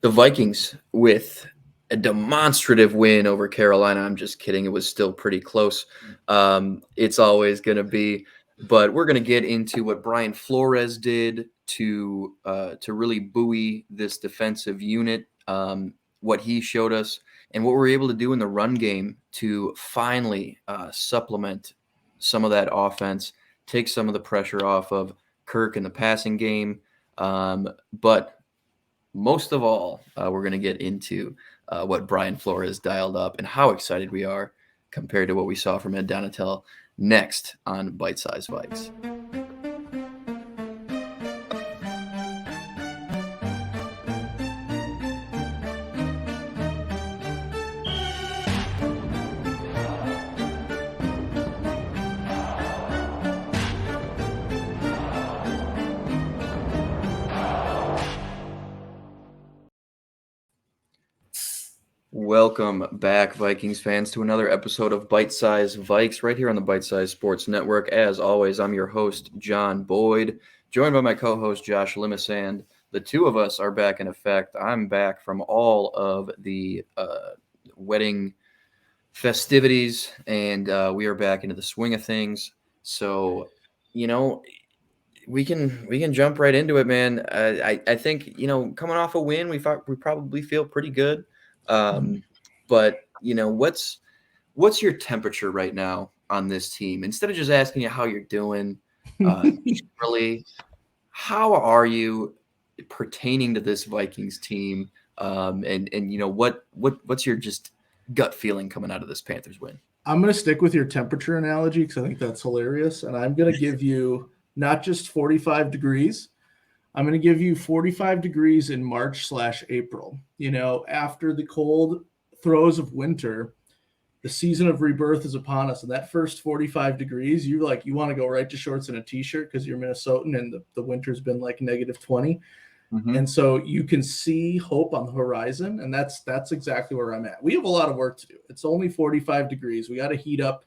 The Vikings with a demonstrative win over Carolina. I'm just kidding. It was still pretty close. It's always going to be. But we're going to get into what Brian Flores did to really buoy this defensive unit, what he showed us, and what we're able to do in the run game to finally supplement some of that offense, take some of the pressure off of Kirk in the passing game. But most of all, we're going to get into what Brian Flores dialed up and how excited we are compared to what we saw from Ed Donatel next on Bite Size Vikes. Welcome back, Vikings fans, to another episode of Bite Size Vikes right here on the Bite Size Sports Network. As always, I'm your host, John Boyd, joined by my co-host, Josh Limasand. The two of us are back in effect. I'm back from all of the wedding festivities, and we are back into the swing of things. So, we can jump right into it, man. I think coming off a win, we probably feel pretty good. But what's your temperature right now on this team? Instead of just asking you how you're doing, really, how are you pertaining to this Vikings team? And what's your just gut feeling coming out of this Panthers win? I'm going to stick with your temperature analogy because I think that's hilarious. And I'm going to give you not just 45 degrees. I'm going to give you 45 degrees in March/April. After the cold throes of winter, the season of rebirth is upon us. And that first 45 degrees, you want to go right to shorts and a t-shirt because you're Minnesotan and the winter's been like -20. Mm-hmm. And so you can see hope on the horizon. And that's exactly where I'm at. We have a lot of work to do. It's only 45 degrees. We got to heat up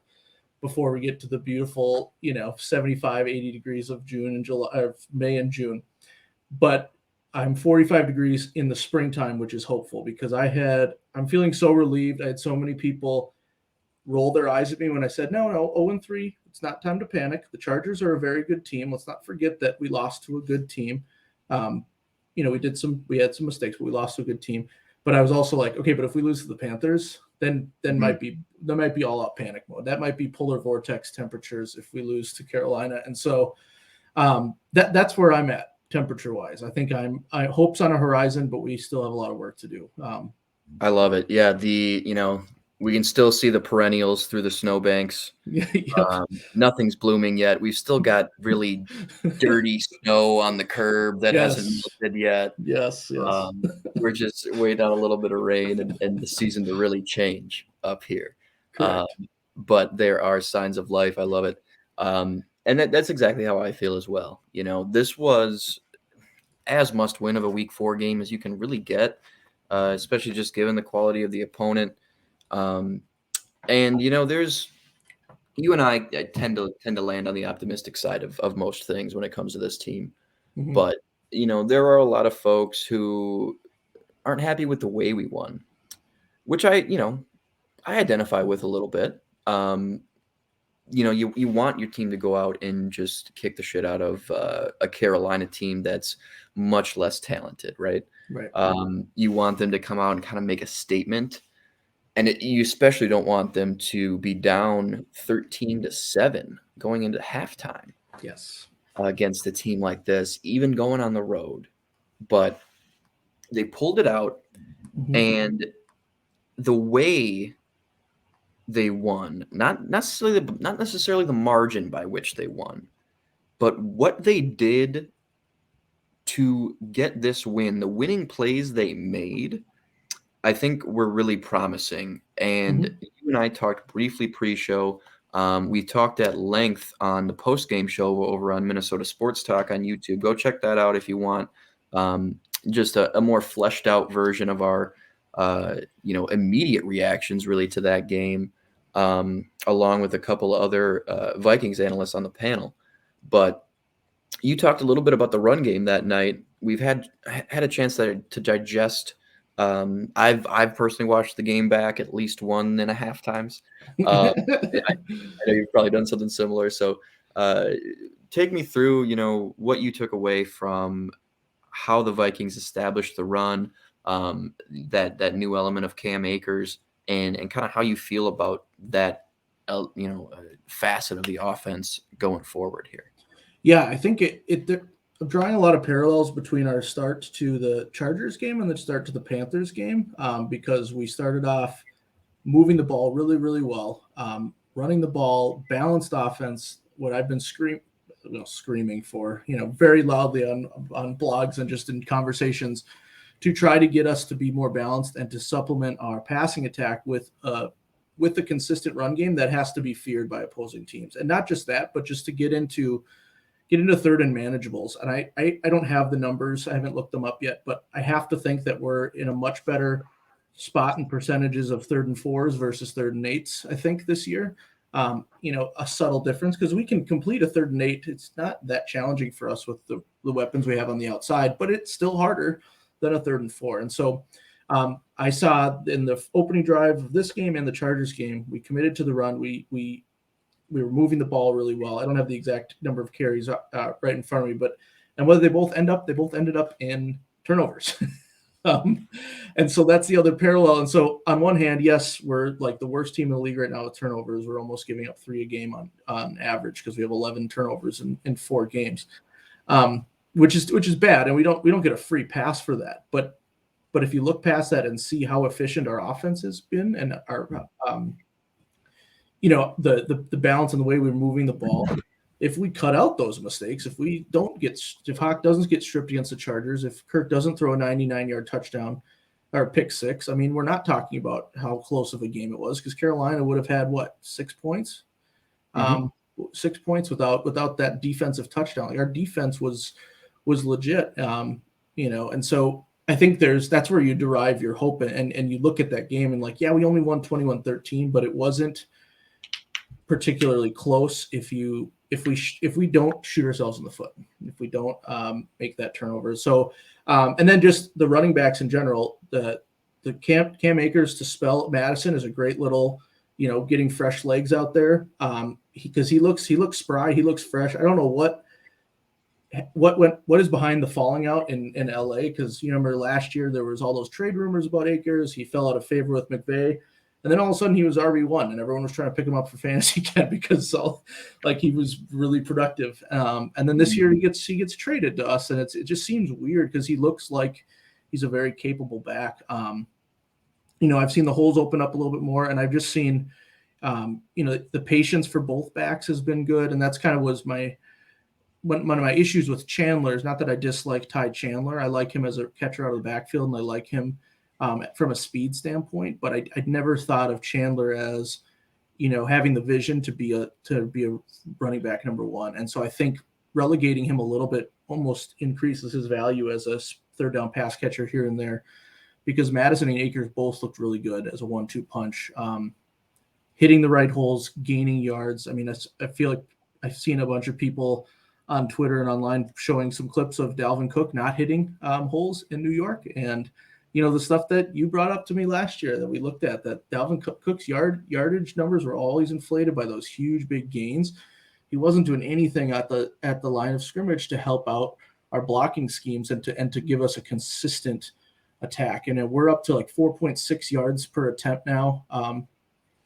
before we get to the beautiful, 75, 80 degrees of June and July, of May and June. But I'm 45 degrees in the springtime, which is hopeful because I'm feeling so relieved. I had so many people roll their eyes at me when I said, no, 0-3, it's not time to panic. The Chargers are a very good team. Let's not forget that we lost to a good team. We had some mistakes, but we lost to a good team. But I was also like, okay, but if we lose to the Panthers, then there might be all out panic mode. That might be polar vortex temperatures if we lose to Carolina. And so that's where I'm at temperature wise. I think I hope's on a horizon, but we still have a lot of work to do. I love it. Yeah. We can still see the perennials through the snowbanks. Yep. Nothing's blooming yet. We've still got really dirty snow on the curb that hasn't melted yet. Yes. We're just waiting on a little bit of rain and the season to really change up here. But there are signs of life. I love it. And that's exactly how I feel as well. This was as must win of a week 4 game as you can really get, especially just given the quality of the opponent. And you and I tend to land on the optimistic side of most things when it comes to this team. Mm-hmm. But there are a lot of folks who aren't happy with the way we won, which I identify with a little bit. You want your team to go out and just kick the shit out of a Carolina team that's much less talented, right? Right. You want them to come out and kind of make a statement. And you especially don't want them to be down 13-7 going into halftime. Yes. Against a team like this, even going on the road. But they pulled it out, mm-hmm. and the way they won, not necessarily the margin by which they won, but what they did to get this win, the winning plays they made, I think were really promising. And mm-hmm. you and I talked briefly pre-show. We talked at length on the post-game show over on Minnesota Sports Talk on YouTube. Go check that out if you want. Just a more fleshed out version of our, immediate reactions really to that game, along with a couple of other Vikings analysts on the panel. But you talked a little bit about the run game that night. We've had a chance to digest I've personally watched the game back at least 1.5 times. I know you've probably done something similar. So take me through, what you took away from how the Vikings established the run, that new element of Cam Akers, and kind of how you feel about that, facet of the offense going forward here. Yeah, I think I'm drawing a lot of parallels between our start to the Chargers game and the start to the Panthers game, because we started off moving the ball really, really well, running the ball, balanced offense. What I've been screaming for, very loudly on blogs and just in conversations, to try to get us to be more balanced and to supplement our passing attack with the consistent run game that has to be feared by opposing teams. And not just that, but just to get into third and manageables. And I don't have the numbers. I haven't looked them up yet, but I have to think that we're in a much better spot in percentages of 3rd and 4s versus 3rd and 8s, I think, this year. A subtle difference, because we can complete a 3rd and 8. It's not that challenging for us with the weapons we have on the outside, but it's still harder than a 3rd and 4. And so I saw in the opening drive of this game and the Chargers game, we committed to the run. We were moving the ball really well. I don't have the exact number of carries right in front of me, and whether they both ended up in turnovers. And so that's the other parallel. And so on one hand, yes, we're like the worst team in the league right now with turnovers. We're almost giving up 3 a game on average, because we have 11 turnovers in 4 games, which is bad. And we don't get a free pass for that. But if you look past that and see how efficient our offense has been, and our the balance and the way we're moving the ball, if we cut out those mistakes, if Hawk doesn't get stripped against the Chargers, if Kirk doesn't throw a 99-yard touchdown or pick 6, I mean, we're not talking about how close of a game it was, because Carolina would have had 6 points, 6 points without that defensive touchdown. Like, our defense was legit, and so I think that's where you derive your hope, and you look at that game and we only won 21-13, but it wasn't particularly close if we don't shoot ourselves in the foot, if we don't make that turnover. So and then just the running backs in general, the Cam Akers to spell Madison is a great little, getting fresh legs out there, because he looks spry, he looks fresh. I don't know what is behind the falling out in LA, because you remember last year there was all those trade rumors about Akers. He fell out of favor with McVay. And then all of a sudden he was RB1, and everyone was trying to pick him up for fantasy again, because he was really productive. And then this year he gets traded to us, and it just seems weird, because he looks like he's a very capable back. I've seen the holes open up a little bit more, and I've just seen, the patience for both backs has been good, and that's kind of was one of my issues with Chandler. Is not that I dislike Ty Chandler. I like him as a catcher out of the backfield, and I like him from a speed standpoint, but I'd never thought of Chandler as, having the vision to be a running back number 1. And so I think relegating him a little bit almost increases his value as a 3rd down pass catcher here and there, because Madison and Akers both looked really good as a 1-2 punch, hitting the right holes, gaining yards. I mean, I feel like I've seen a bunch of people on Twitter and online showing some clips of Dalvin Cook not hitting holes in New York, and the stuff that you brought up to me last year that we looked at, that Dalvin Cook's yardage numbers were always inflated by those huge big gains. He wasn't doing anything at the line of scrimmage to help out our blocking schemes and to give us a consistent attack. And we're up to 4.6 yards per attempt now,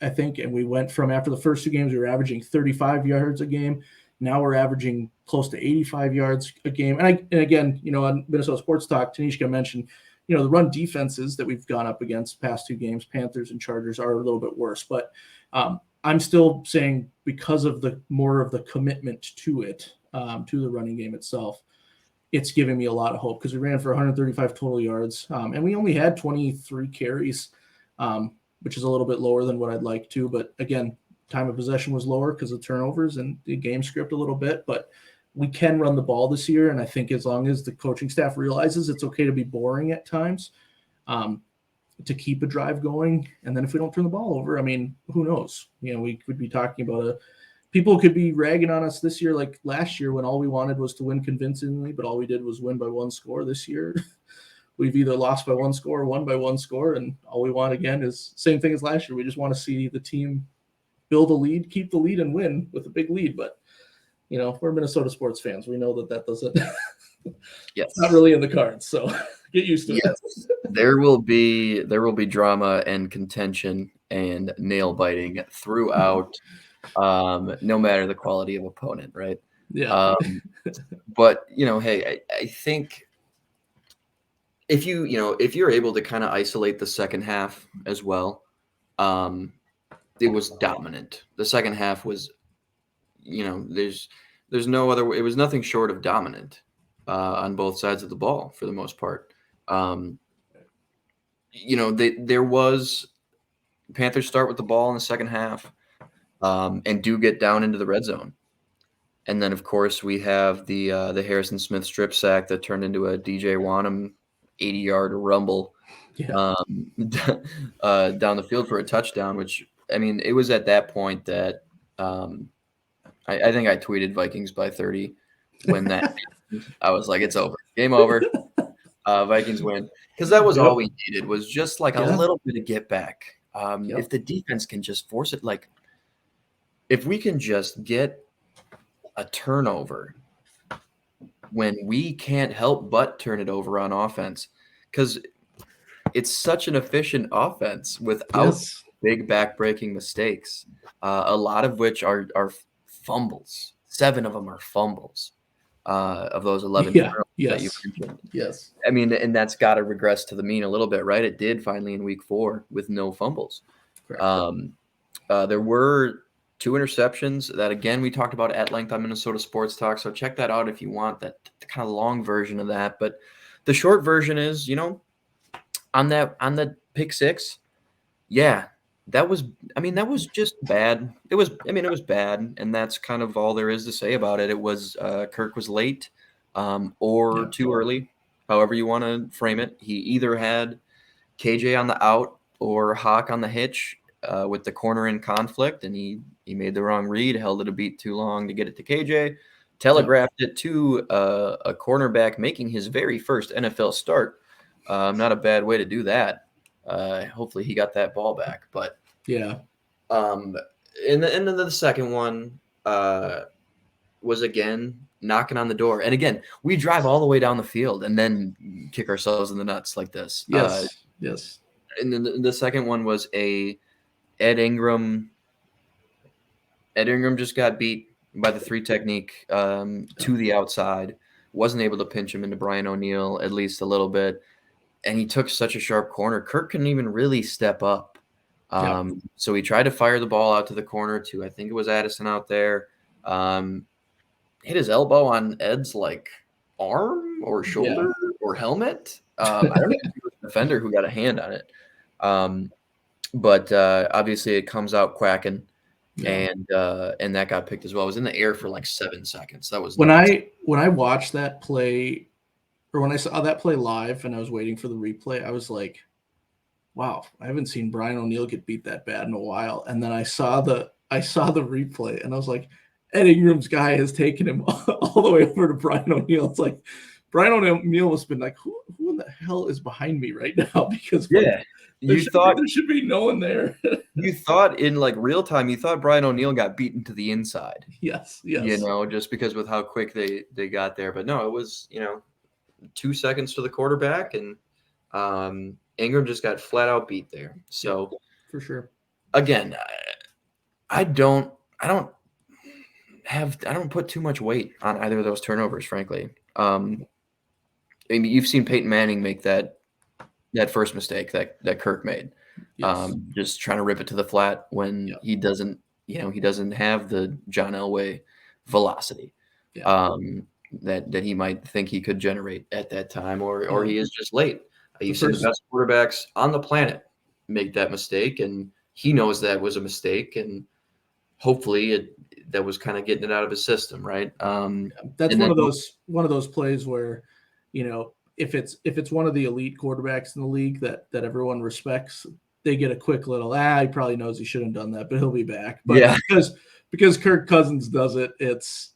I think. And we went from, after the first 2 games, we were averaging 35 yards a game. Now we're averaging close to 85 yards a game. And again, on Minnesota Sports Talk, Tanishka mentioned, the run defenses that we've gone up against past 2 games, Panthers and Chargers, are a little bit worse. But I'm still saying, because of the more of the commitment to it, to the running game itself, it's giving me a lot of hope, because we ran for 135 total yards, and we only had 23 carries, which is a little bit lower than what I'd like to. But again, time of possession was lower because of turnovers and the game script a little bit. But we can run the ball this year, and I think as long as the coaching staff realizes it's okay to be boring at times, to keep a drive going, and then if we don't turn the ball over, I mean, who knows? We could be talking about people could be ragging on us this year, like last year, when all we wanted was to win convincingly, but all we did was win by 1 score. This year, we've either lost by one score or won by one score. And all we want, again, is same thing as last year. We just want to see the team build a lead, keep the lead, and win with a big lead. But, we're Minnesota sports fans. We know that doesn't – Yes. it's not really in the cards. So get used to it. There will be drama and contention and nail biting throughout, no matter the quality of opponent, right? Yeah. But hey, I think if you're able to kind of isolate the second half as well, it was dominant. The second half was, there's no other way. It was nothing short of dominant on both sides of the ball for the most part. There was Panthers start with the ball in the second half and do get down into the red zone. And then, of course, we have the Harrison Smith strip sack that turned into a DJ Wonnum 80-yard rumble down the field for a touchdown, which, it was at that point that I think I tweeted Vikings by 30 when that happened. I was like, it's over. Game over. Vikings win. Because that was all we needed, was just like a little bit of get back. If the defense can just force it, like if we can just get a turnover when we can't help but turn it over on offense, because it's such an efficient offense without big back-breaking mistakes, a lot of which are fumbles. 7 of them are fumbles of those 11 turnovers that you mentioned. Yes. And that's got to regress to the mean a little bit, right? It did finally in week 4 with no fumbles. There were 2 interceptions that, again, we talked about at length on Minnesota Sports Talk. So check that out if you want that kind of long version of that. But the short version is, on the pick 6, that was just bad. It was bad. And that's kind of all there is to say about it. It was Kirk was late or too early, however you want to frame it. He either had KJ on the out or Hawk on the hitch with the corner in conflict, and he made the wrong read, held it a beat too long to get it to KJ, telegraphed it to a cornerback making his very first NFL start. Not a bad way to do that. Hopefully he got that ball back. But and then the second one was again knocking on the door. And again, we drive all the way down the field and then kick ourselves in the nuts like this. Yes. And then the second one was Ed Ingram. Ed Ingram just got beat by the 3 technique to the outside. Wasn't able to pinch him into Brian O'Neill at least a little bit. And he took such a sharp corner. Kirk couldn't even really step up. So he tried to fire the ball out to the corner to, I think it was Addison out there. Hit his elbow on Ed's arm or shoulder or helmet. I don't know if it was a defender who got a hand on it. But obviously it comes out quacking. And that got picked as well. It was in the air for 7 seconds. That was when I watched that play, or when I saw that play live and I was waiting for the replay, I was like, wow, I haven't seen Brian O'Neill get beat that bad in a while. And then I saw the replay and I was like, Ed Ingram's guy has taken him all the way over to Brian O'Neill. It's like Brian O'Neill must have been like, who in the hell is behind me right now? Because there should be no one there. You thought in real time, you thought Brian O'Neill got beaten to the inside. Yes. Just because with how quick they got there. But no, it was 2 seconds to the quarterback, and Ingram just got flat out beat there. So for sure. Again, I don't put too much weight on either of those turnovers, frankly. You've seen Peyton Manning make that first mistake that Kirk made. Just trying to rip it to the flat when he doesn't have the John Elway velocity. That he might think he could generate at that time, or he is just late. You've seen the best quarterbacks on the planet make that mistake, and he knows that was a mistake, and hopefully that was kind of getting it out of his system, right? That's one of those plays where, if it's one of the elite quarterbacks in the league that everyone respects, they get a quick little, he probably knows he shouldn't have done that, but he'll be back. But because Kirk Cousins does it, it's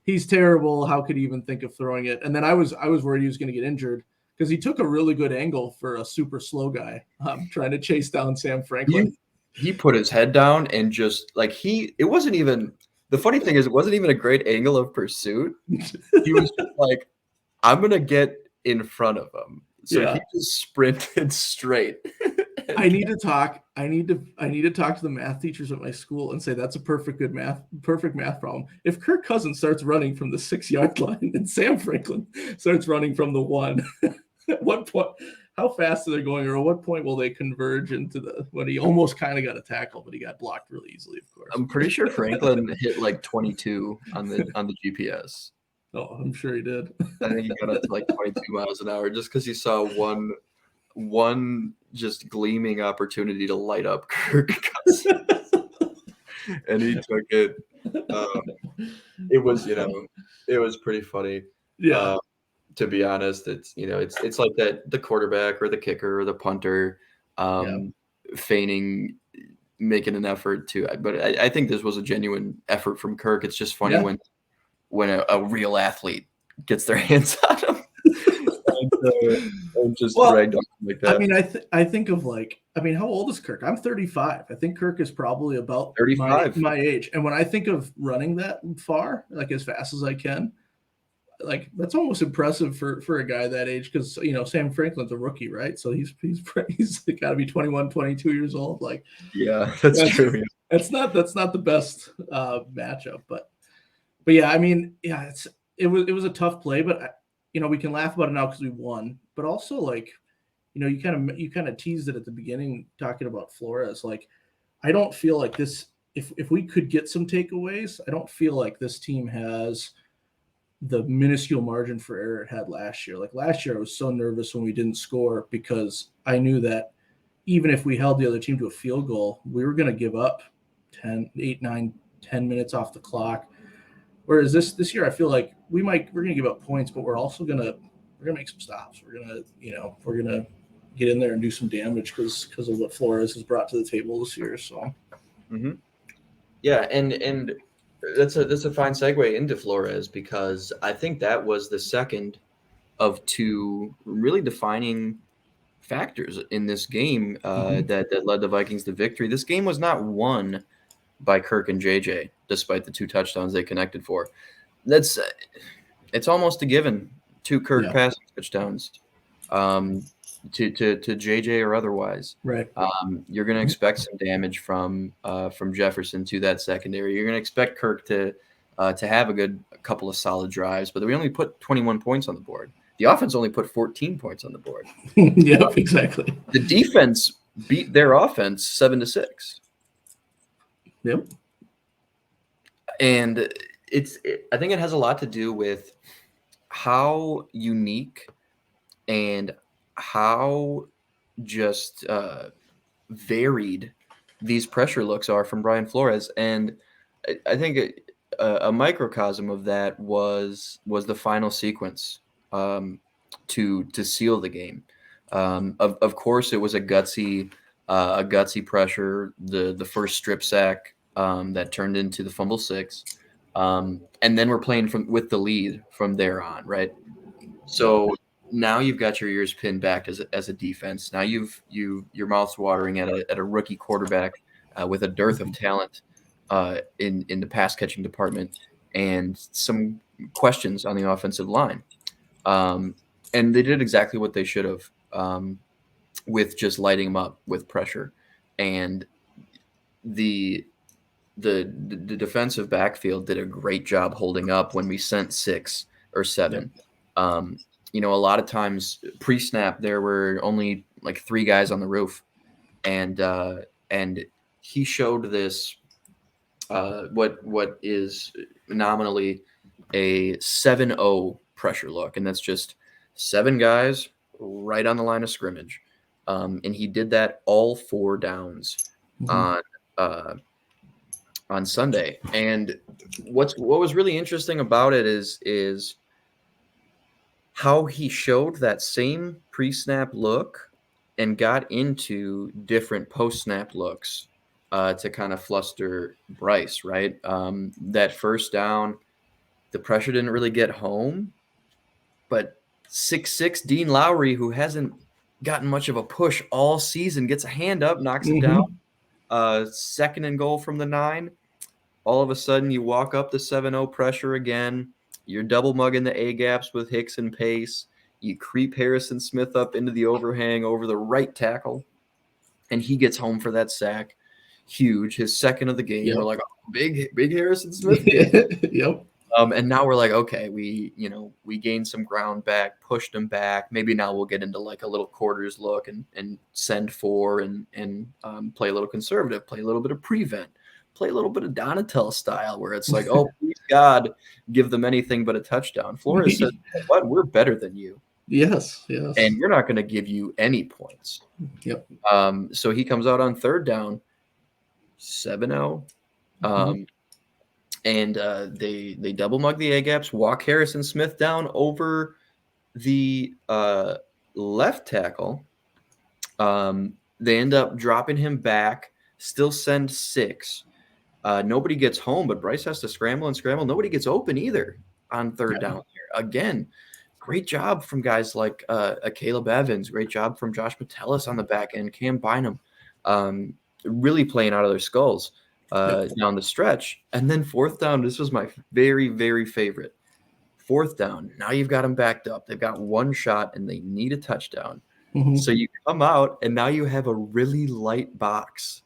he's terrible. How could he even think of throwing it? And then I was worried he was going to get injured because he took a really good angle for a super slow guy trying to chase down Sam Franklin. He put his head down and just like it wasn't even the funny thing is it wasn't even a great angle of pursuit. He was just like, I'm gonna get in front of him. So he just sprinted straight. I need to talk to the math teachers at my school and say that's a perfect math problem. If Kirk Cousins starts running from the 6-yard line and Sam Franklin starts running from the 1, at what point, how fast are they going, or at what point will they converge into when he almost kind of got a tackle, but he got blocked really easily, of course. I'm pretty sure Franklin hit like 22 on the GPS. Oh, I'm sure he did. I think he got up to like 22 miles an hour just because he saw one just gleaming opportunity to light up Kirk Cousins. And he took it. It was pretty funny. Yeah. To be honest, it's like that the quarterback or the kicker or the punter feigning, making an effort to. But I think this was a genuine effort from Kirk. It's just funny when a real athlete gets their hands on him and just dragged on like that. I mean, I think of how old is Kirk? I'm 35. I think Kirk is probably about 35 my age. And when I think of running that far, like as fast as I can, like that's almost impressive for a guy that age, because Sam Franklin's a rookie, right? So he's got to be 21, 22 years old. Like, yeah, that's true. That's not the best matchup, but yeah, I mean, yeah, it was a tough play, but we can laugh about it now because we won, but also like, you kind of teased it at the beginning talking about Flores. Like, I don't feel like this. If we could get some takeaways, I don't feel like this team has the minuscule margin for error it had last year. Like last year, I was so nervous when we didn't score because I knew that even if we held the other team to a field goal, we were going to give up 10 minutes off the clock. Whereas this year, I feel like we're going to give up points, but we're also going to make some stops. We're going to get in there and do some damage because of what Flores has brought to the table this year. So, yeah, and that's a fine segue into Flores, because I think that was the second of two really defining factors in this game that led the Vikings to victory. This game was not won by Kirk and JJ, despite the 2 touchdowns they connected for. It's almost a given. 2 Kirk passing touchdowns to JJ or otherwise. Right. You're going to expect some damage from Jefferson to that secondary. You're going to expect Kirk to have a couple of solid drives, but we only put 21 points on the board. The offense only put 14 points on the board. Yep, exactly. The defense beat their offense 7-6. Yep. And I think it has a lot to do with how unique and how just varied these pressure looks are from Brian Flores. And I think a microcosm of that was the final sequence to seal the game. Of course, it was a gutsy pressure, the first strip sack that turned into the Fumble-Six, and then we're playing with the lead from there on, right? So now you've got your ears pinned back as a defense. Now your mouth's watering at a rookie quarterback with a dearth of talent in the pass catching department, and some questions on the offensive line. And they did exactly what they should have with just lighting them up with pressure. And the defensive backfield did a great job holding up when we sent 6 or 7. A lot of times pre-snap there were only like 3 guys on the roof, and he showed this what is nominally a 7-0 pressure look, and that's just 7 guys right on the line of scrimmage, and he did that all 4 downs on Sunday. And what was really interesting about it is how he showed that same pre-snap look and got into different post-snap looks to kind of fluster Bryce, right? That first down, the pressure didn't really get home, but 6'6" Dean Lowry, who hasn't gotten much of a push all season, gets a hand up, knocks it down. Second and goal from the 9. All of a sudden, you walk up the 7-0 pressure again. You're double mugging the A-gaps with Hicks and Pace. You creep Harrison Smith up into the overhang over the right tackle, and he gets home for that sack. Huge. His second of the game. Yep. We're like, oh, big Harrison Smith. Yep. And now we're like, okay, we gained some ground back, pushed him back. Maybe now we'll get into like a little quarters look and send 4 and play a little conservative, play a little bit of prevent, play a little bit of Donatel style where it's like, oh, please God, give them anything but a touchdown. Flores said, "What? We're better than you." Yes. And we're not going to give you any points. Yep. So he comes out on third down, 7-0. And they double mug the A-gaps, walk Harrison Smith down over the left tackle. They end up dropping him back, still send 6. Nobody gets home, but Bryce has to scramble. Nobody gets open either on third down here. Again, great job from guys like Caleb Evans. Great job from Josh Metellus on the back end, Cam Bynum, really playing out of their skulls down the stretch. And then fourth down, this was my very, very favorite. Fourth down, now you've got them backed up. They've got one shot, and they need a touchdown. So you come out, and now you have a really light box.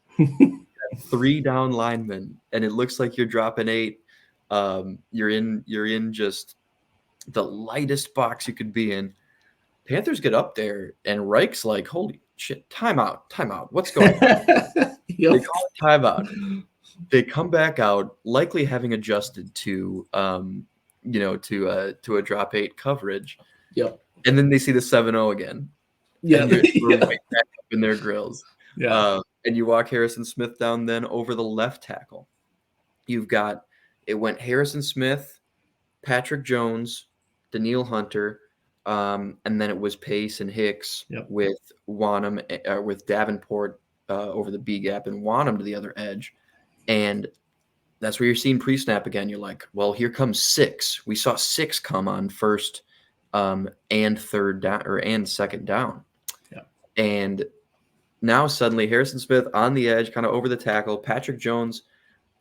3 down linemen, and it looks like you're dropping 8. You're in just the lightest box you could be in. Panthers get up there, and Reich's like, "Holy shit! Timeout! What's going on?" They call it timeout. They come back out, likely having adjusted to a drop 8 coverage. Yep. And then they see the 7-0 again. Yeah. And they're right back up in their grills. Yeah. And you walk Harrison Smith down then over the left tackle. It went Harrison Smith, Patrick Jones, Daniil Hunter, and then it was Pace and Hicks with Wonnum, with Davenport over the B gap and Wonnum to the other edge. And that's where you're seeing pre-snap again. You're like, well, here comes 6. We saw 6 come on first and third down and second down. Yeah. And now suddenly Harrison Smith on the edge, kind of over the tackle, Patrick Jones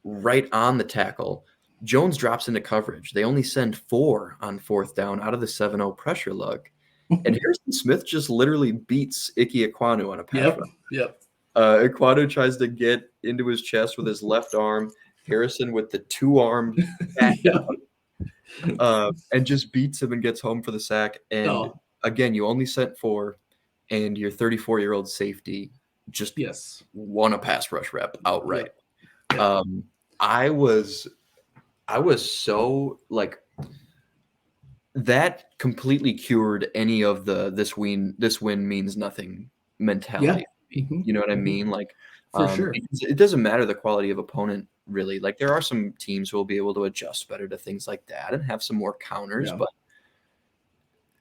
right on the tackle. Jones drops into coverage. They only send 4 on fourth down out of the 7-0 pressure look. And Harrison Smith just literally beats Ike Ekwonu on a pass run. Yep. Ekwonu tries to get into his chest with his left arm. Harrison with the 2-armed back and just beats him and gets home for the sack. And again, you only sent 4. And your 34-year-old safety just won a pass rush rep outright. Yep. I was so like that completely cured any of the this win means nothing mentality. Yeah. You know what I mean? Like for sure, it doesn't matter the quality of opponent really. Like there are some teams who will be able to adjust better to things like that and have some more counters, but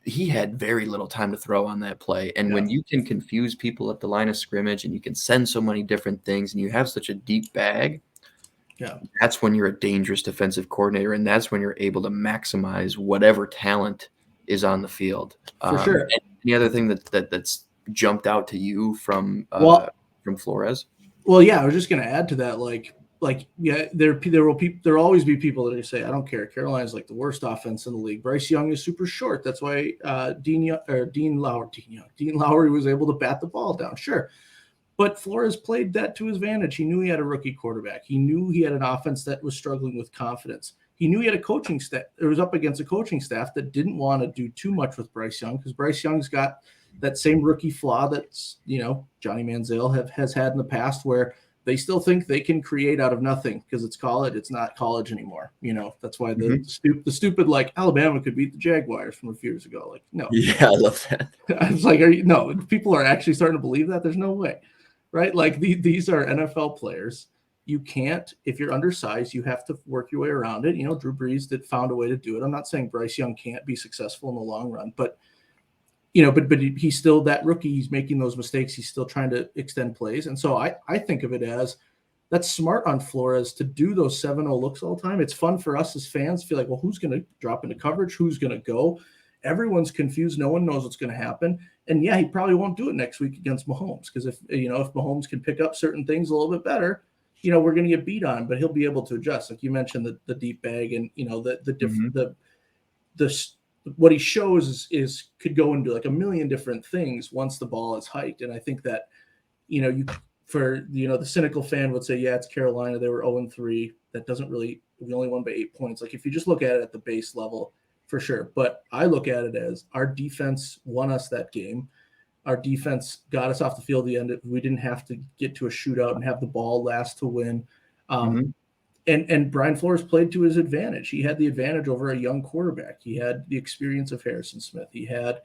he had very little time to throw on that play. And when you can confuse people at the line of scrimmage and you can send so many different things and you have such a deep bag, that's when you're a dangerous defensive coordinator. And that's when you're able to maximize whatever talent is on the field. For sure. And any other thing that's jumped out to you from Flores? Well, yeah, I was just going to add to that. There'll always be people that say, I don't care. Carolina's like the worst offense in the league. Bryce Young is super short. That's why Dean Lowry was able to bat the ball down. Sure. But Flores played that to his advantage. He knew he had a rookie quarterback. He knew he had an offense that was struggling with confidence. He knew he had a coaching staff. It was up against a coaching staff that didn't want to do too much with Bryce Young because Bryce Young's got that same rookie flaw that's, Johnny Manziel has had in the past where they still think they can create out of nothing because it's college. It's not college anymore. That's why the stupid, like Alabama could beat the Jaguars from a few years ago. Like, no. Yeah, I love that. I was like, people are actually starting to believe that? There's no way. Right? Like these are NFL players. You can't, if you're undersized, you have to work your way around it. Drew Brees found a way to do it. I'm not saying Bryce Young can't be successful in the long run, but but he's still that rookie. He's making those mistakes. He's still trying to extend plays. And so I think of it as that's smart on Flores to do those 7-0 looks all the time. It's fun for us as fans to feel like, well, who's going to drop into coverage? Who's going to go? everyone's confused. No one knows what's going to happen. And yeah, he probably won't do it next week against Mahomes, because if Mahomes can pick up certain things a little bit better, we're going to get beat on, but he'll be able to adjust. Like you mentioned, the deep bag, and the what he shows is could go into like a million different things once the ball is hiked. And I think that the cynical fan would say, yeah, it's Carolina, they were 0-3. That doesn't really, we only won by 8 points. Like if you just look at it at the base level, for sure. But I look at it as our defense won us that game. Our defense got us off the field at the end. We didn't have to get to a shootout and have the ball last to win. And Brian Flores played to his advantage. He had the advantage over a young quarterback. He had the experience of Harrison Smith. He had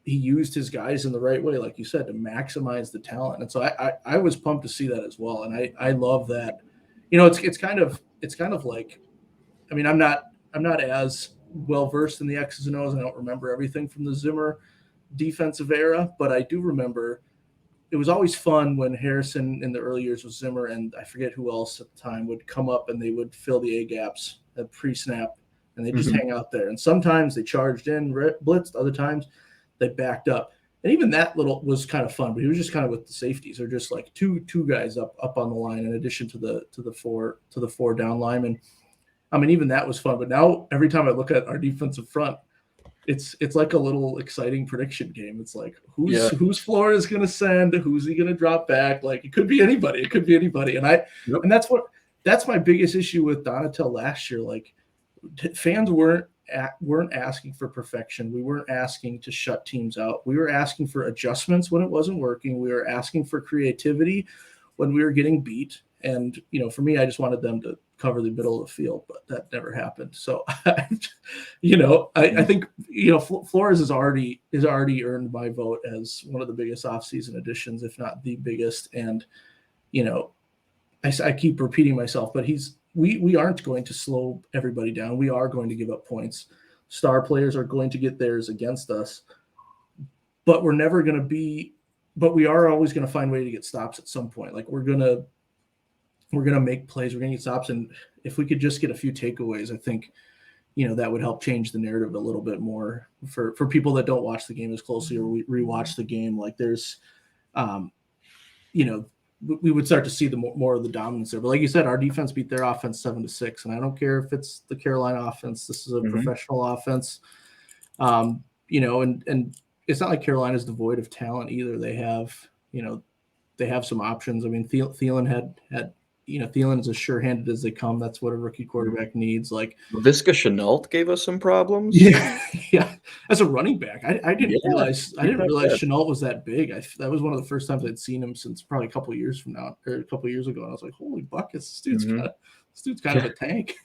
he used his guys in the right way, like you said, to maximize the talent. And so I was pumped to see that as well. And I love that. It's kind of like, I mean, I'm not as well versed in the X's and O's. I don't remember everything from the Zimmer defensive era, but I do remember it was always fun when Harrison in the early years with Zimmer, and I forget who else at the time, would come up and they would fill the A gaps at pre-snap, and they just hang out there. And sometimes they charged in, blitzed. Other times they backed up. And even that little was kind of fun, but he was just kind of with the safeties, or just like two guys up on the line in addition to the four down linemen. I mean, even that was fun. But now every time I look at our defensive front, it's like a little exciting prediction game. It's like who's Flores going to send? Who's he going to drop back? Like it could be anybody. And that's my biggest issue with Donatel last year. Like fans weren't asking for perfection. We weren't asking to shut teams out. We were asking for adjustments when it wasn't working. We were asking for creativity when we were getting beat. And for me, I just wanted them to cover the middle of the field, but that never happened. So, I think Flores has already earned my vote as one of the biggest offseason additions, if not the biggest. And I keep repeating myself, but we aren't going to slow everybody down. We are going to give up points. Star players are going to get theirs against us, but we're never going to be. But we are always going to find a way to get stops at some point. Like we're gonna make plays. We're going to get stops. And if we could just get a few takeaways, I think, that would help change the narrative a little bit more for people that don't watch the game as closely or rewatch the game. Like there's, we would start to see the more of the dominance there. But like you said, our defense beat their offense 7-6. And I don't care if it's the Carolina offense. This is a professional offense. And it's not like Carolina's devoid of talent either. They have some options. I mean, Thielen had Thielen is as sure-handed as they come. That's what a rookie quarterback needs. Like Visca Chenault gave us some problems. Yeah. As a running back, I didn't realize Chenault was that big. That was one of the first times I'd seen him since probably a couple of years ago. And I was like, holy buckets, this dude's kind of a tank.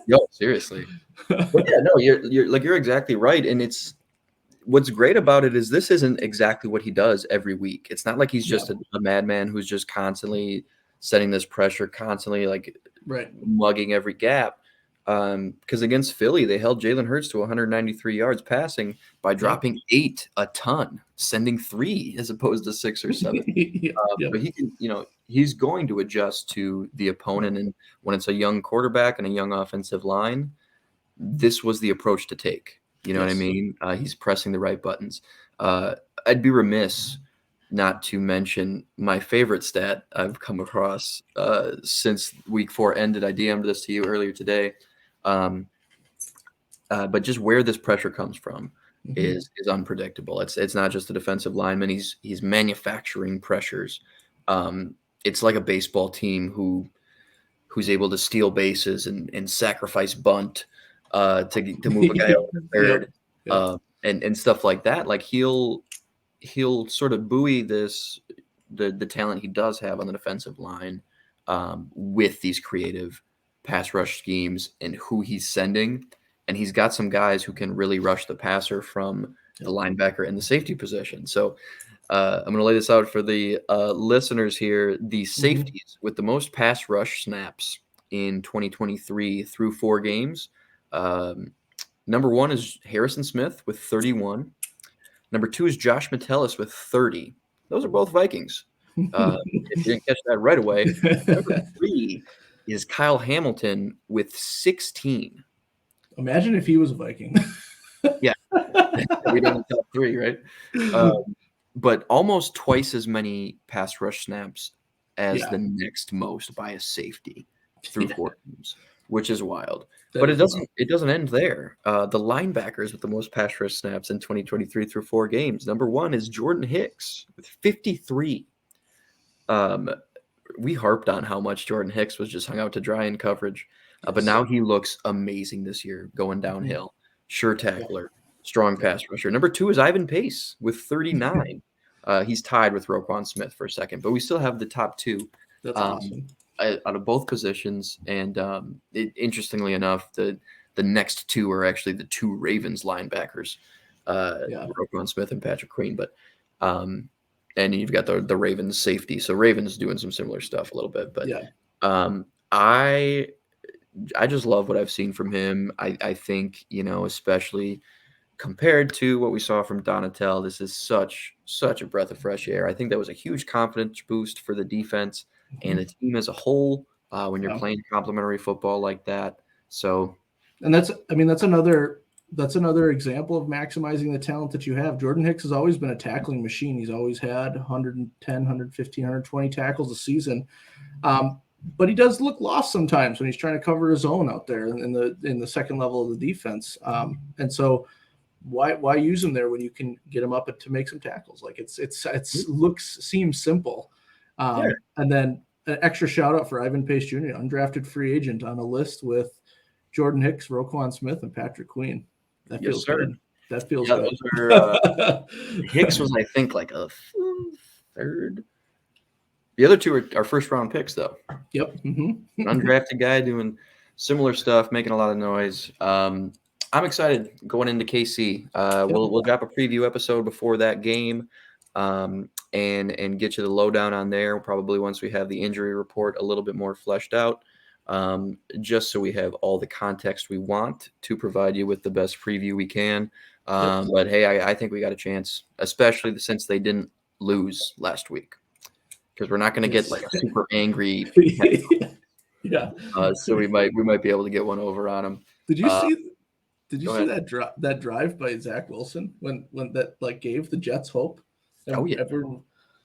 Yo, seriously. But yeah, no, you're exactly right. And what's great about it is this isn't exactly what he does every week. It's not like he's just a madman who's just constantly setting this pressure, constantly like mugging every gap. Because against Philly, they held Jalen Hurts to 193 yards passing by dropping 8 a ton, sending 3 as opposed to 6 or 7. But he can, he's going to adjust to the opponent. And when it's a young quarterback and a young offensive line, this was the approach to take. You know what I mean? He's pressing the right buttons. I'd be remiss not to mention my favorite stat I've come across since week 4 ended. I DM'd this to you earlier today. But just where this pressure comes from is unpredictable. It's not just the defensive lineman. He's manufacturing pressures. It's like a baseball team who's able to steal bases and sacrifice bunt to move a guy over the third and stuff like that. Like he'll sort of buoy the talent he does have on the defensive line with these creative pass rush schemes and who he's sending. And he's got some guys who can really rush the passer from the linebacker and the safety position. So I'm going to lay this out for the listeners here. The safeties with the most pass rush snaps in 2023 through 4 games. Number 1 is Harrison Smith with 31. Number 2 is Josh Metellus with 30. Those are both Vikings. If you didn't catch that right away. Number 3 is Kyle Hamilton with 16. Imagine if he was a Viking. Yeah, we done the top 3, right? But almost twice as many pass rush snaps as the next most by a safety through 4 games, which is wild. But it doesn't end there. The linebackers with the most pass rush snaps in 2023 through 4 games. Number 1 is Jordan Hicks with 53. We harped on how much Jordan Hicks was just hung out to dry in coverage, but now he looks amazing this year going downhill. Sure tackler, strong pass rusher. Number 2 is Ivan Pace with 39. He's tied with Roquan Smith for a second, but we still have the top 2 That's awesome. out of both positions. And interestingly enough, the next 2 are actually the 2 Ravens linebackers, Roquan Smith and Patrick Queen. But and you've got the Ravens safety. So Ravens doing some similar stuff a little bit. But I just love what I've seen from him. I think, especially compared to what we saw from Donatel, this is such a breath of fresh air. I think that was a huge confidence boost for the defense and the team as a whole when you're playing complementary football like that. So, and that's another example of maximizing the talent that you have. Jordan Hicks has always been a tackling machine. He's always had 110, 115, 120 tackles a season. But he does look lost sometimes when he's trying to cover his own out there in the second level of the defense. And so why use him there when you can get him up to make some tackles? Like seems simple. And then an extra shout out for Ivan Pace Jr., undrafted free agent on a list with Jordan Hicks, Roquan Smith, and Patrick Queen. That feels good. That feels good. Hicks was, I think, like a third. The other 2 are first round picks, though. Yep. An undrafted guy doing similar stuff, making a lot of noise. I'm excited going into KC. We'll drop a preview episode before that game, and get you the lowdown on there. Probably once we have the injury report a little bit more fleshed out. Just so we have all the context we want to provide you with the best preview we can. But hey, I think we got a chance, especially since they didn't lose last week, because we're not going to get like a super angry. So we might be able to get one over on them. Did you see that drive by Zach Wilson when that gave the Jets hope? And everyone,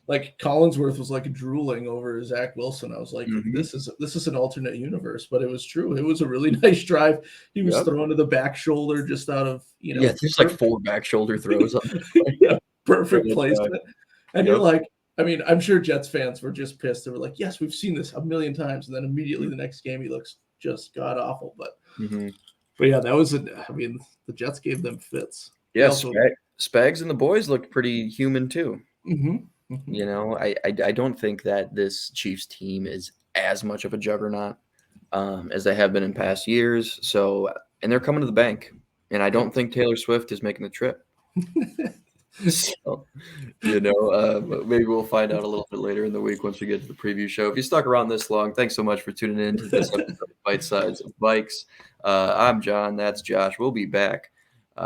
Collinsworth was drooling over Zach Wilson. I was like, this is an alternate universe, but it was true. It was a really nice drive. He was thrown to the back shoulder just out of, just like 4 back shoulder throws. Perfect placement. And you're like, I mean, I'm sure Jets fans were just pissed. They were like, yes, we've seen this a million times. And then immediately the next game, he looks just god awful. But yeah, that was the Jets gave them fits. Yes, Spags and the boys looked pretty human too. I don't think that this Chiefs team is as much of a juggernaut as they have been in past years. So, and they're coming to the bank, and I don't think Taylor Swift is making the trip. So, maybe we'll find out a little bit later in the week once we get to the preview show. If you stuck around this long, thanks so much for tuning in to this episode of Bite Size Vikes. I'm John. That's Josh. We'll be back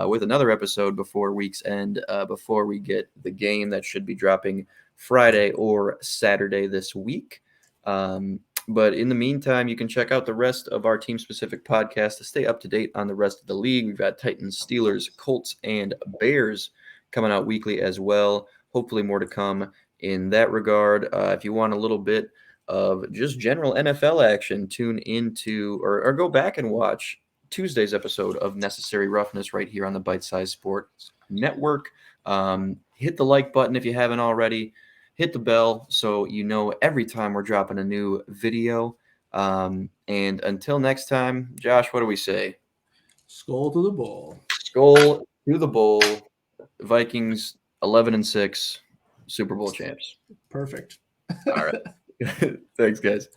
with another episode before week's end, before we get the game that should be dropping Friday or Saturday this week. But in the meantime, you can check out the rest of our team-specific podcast to stay up to date on the rest of the league. We've got Titans, Steelers, Colts, and Bears coming out weekly as well. Hopefully more to come in that regard. If you want a little bit of just general NFL action, tune into or go back and watch Tuesday's episode of Necessary Roughness right here on the Bite Size Sports Network. Hit the like button if you haven't already. Hit the bell so you know every time we're dropping a new video. And until next time, Josh, what do we say? Skull to the bowl. Skull to the bowl. Vikings 11-6, Super Bowl champs. Perfect. All right. Thanks, guys.